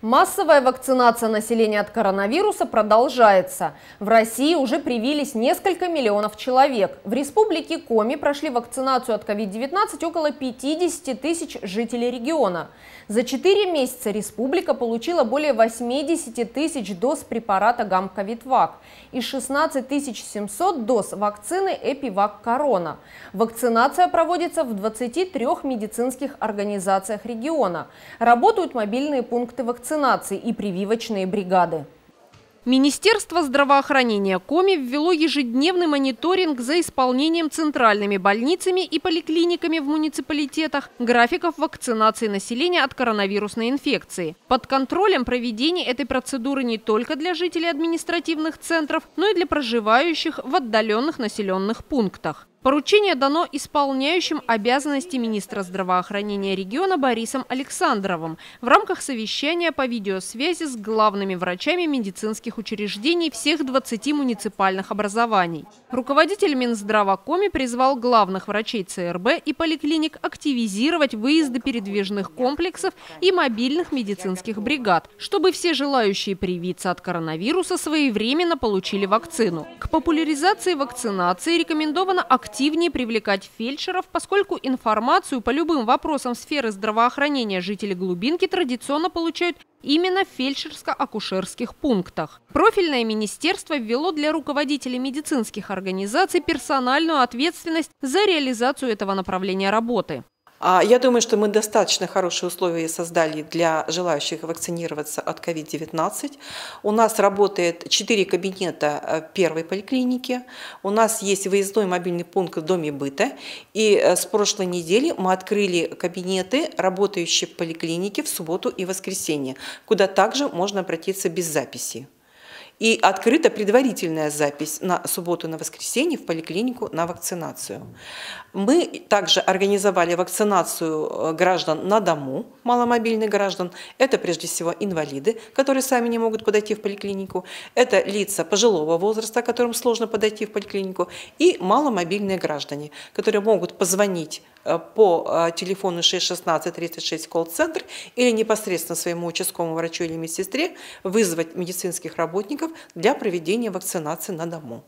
Массовая вакцинация населения от коронавируса продолжается. В России уже привились несколько миллионов человек. В республике Коми прошли вакцинацию от COVID-19 около 50 тысяч жителей региона. За 4 месяца республика получила более 80 тысяч доз препарата Гамковид-Вак и 16 700 доз вакцины Эпивак Корона. Вакцинация проводится в 23 медицинских организациях региона. Работают мобильные пункты вакцинации и прививочные бригады. Министерство здравоохранения Коми ввело ежедневный мониторинг за исполнением центральными больницами и поликлиниками в муниципалитетах графиков вакцинации населения от коронавирусной инфекции. Под контролем проведения этой процедуры не только для жителей административных центров, но и для проживающих в отдаленных населенных пунктах. Поручение дано исполняющим обязанности министра здравоохранения региона Борисом Александровым в рамках совещания по видеосвязи с главными врачами медицинских учреждений всех 20 муниципальных образований. Руководитель Минздрава Коми призвал главных врачей ЦРБ и поликлиник активизировать выезды передвижных комплексов и мобильных медицинских бригад, чтобы все желающие привиться от коронавируса своевременно получили вакцину. К популяризации вакцинации рекомендовано активнее привлекать фельдшеров, поскольку информацию по любым вопросам сферы здравоохранения жители глубинки традиционно получают именно в фельдшерско-акушерских пунктах. Профильное министерство ввело для руководителей медицинских организаций персональную ответственность за реализацию этого направления работы. Я думаю, что мы достаточно хорошие условия создали для желающих вакцинироваться от COVID-19. У нас работает 4 кабинета первой поликлиники. У нас есть выездной мобильный пункт в Доме быта. И с прошлой недели мы открыли кабинеты, работающие в поликлинике в субботу и воскресенье, куда также можно обратиться без записи. И открыта предварительная запись на субботу и на воскресенье в поликлинику на вакцинацию. Мы также организовали вакцинацию граждан на дому, маломобильных граждан. Это прежде всего инвалиды, которые сами не могут подойти в поликлинику. Это лица пожилого возраста, которым сложно подойти в поликлинику. И маломобильные граждане, которые могут позвонить по телефону 616-36 колл-центр или непосредственно своему участковому врачу или медсестре вызвать медицинских работников для проведения вакцинации на дому.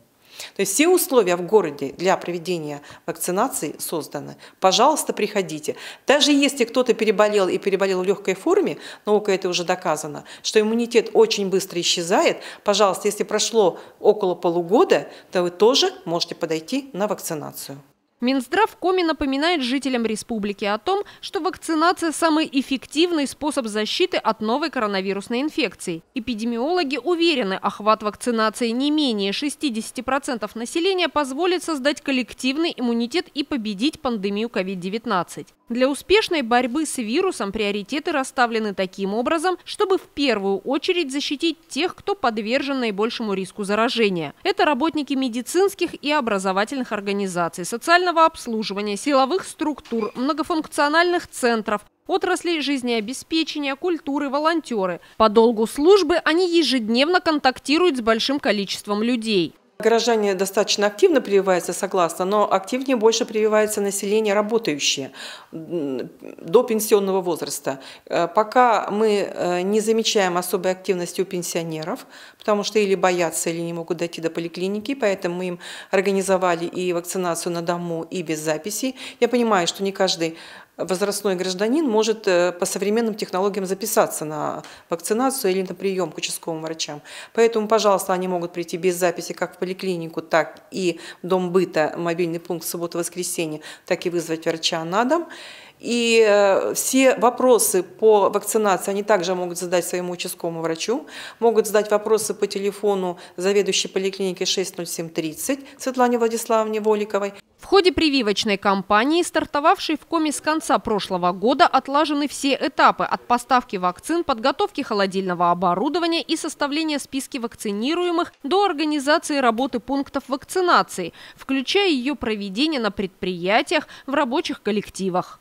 То есть все условия в городе для проведения вакцинации созданы. Пожалуйста, приходите. Даже если кто-то переболел и переболел в легкой форме, наукой это уже доказано, что иммунитет очень быстро исчезает, пожалуйста, если прошло около полугода, то вы тоже можете подойти на вакцинацию. Минздрав Коми напоминает жителям республики о том, что вакцинация – самый эффективный способ защиты от новой коронавирусной инфекции. Эпидемиологи уверены, охват вакцинации не менее 60% населения позволит создать коллективный иммунитет и победить пандемию COVID-19. Для успешной борьбы с вирусом приоритеты расставлены таким образом, чтобы в первую очередь защитить тех, кто подвержен наибольшему риску заражения. Это работники медицинских и образовательных организаций, социального обслуживания, силовых структур, многофункциональных центров, отраслей жизнеобеспечения, культуры, волонтеры. По долгу службы они ежедневно контактируют с большим количеством людей. Горожане достаточно активно прививаются, согласно, но активнее больше прививается население работающее до пенсионного возраста. Пока мы не замечаем особой активности у пенсионеров, потому что или боятся, или не могут дойти до поликлиники, поэтому мы им организовали и вакцинацию на дому, и без записи. Я понимаю, что не каждый возрастной гражданин может по современным технологиям записаться на вакцинацию или на прием к участковым врачам. Поэтому, пожалуйста, они могут прийти без записи как в поликлинику, так и в Дом быта, мобильный пункт в субботу-воскресенье, так и вызвать врача на дом. И все вопросы по вакцинации они также могут задать своему участковому врачу, могут задать вопросы по телефону заведующей поликлиникой 60730 Светлане Владиславовне Воликовой. В ходе прививочной кампании, стартовавшей в Коми с конца прошлого года, отлажены все этапы от поставки вакцин, подготовки холодильного оборудования и составления списка вакцинируемых до организации работы пунктов вакцинации, включая ее проведение на предприятиях, в рабочих коллективах.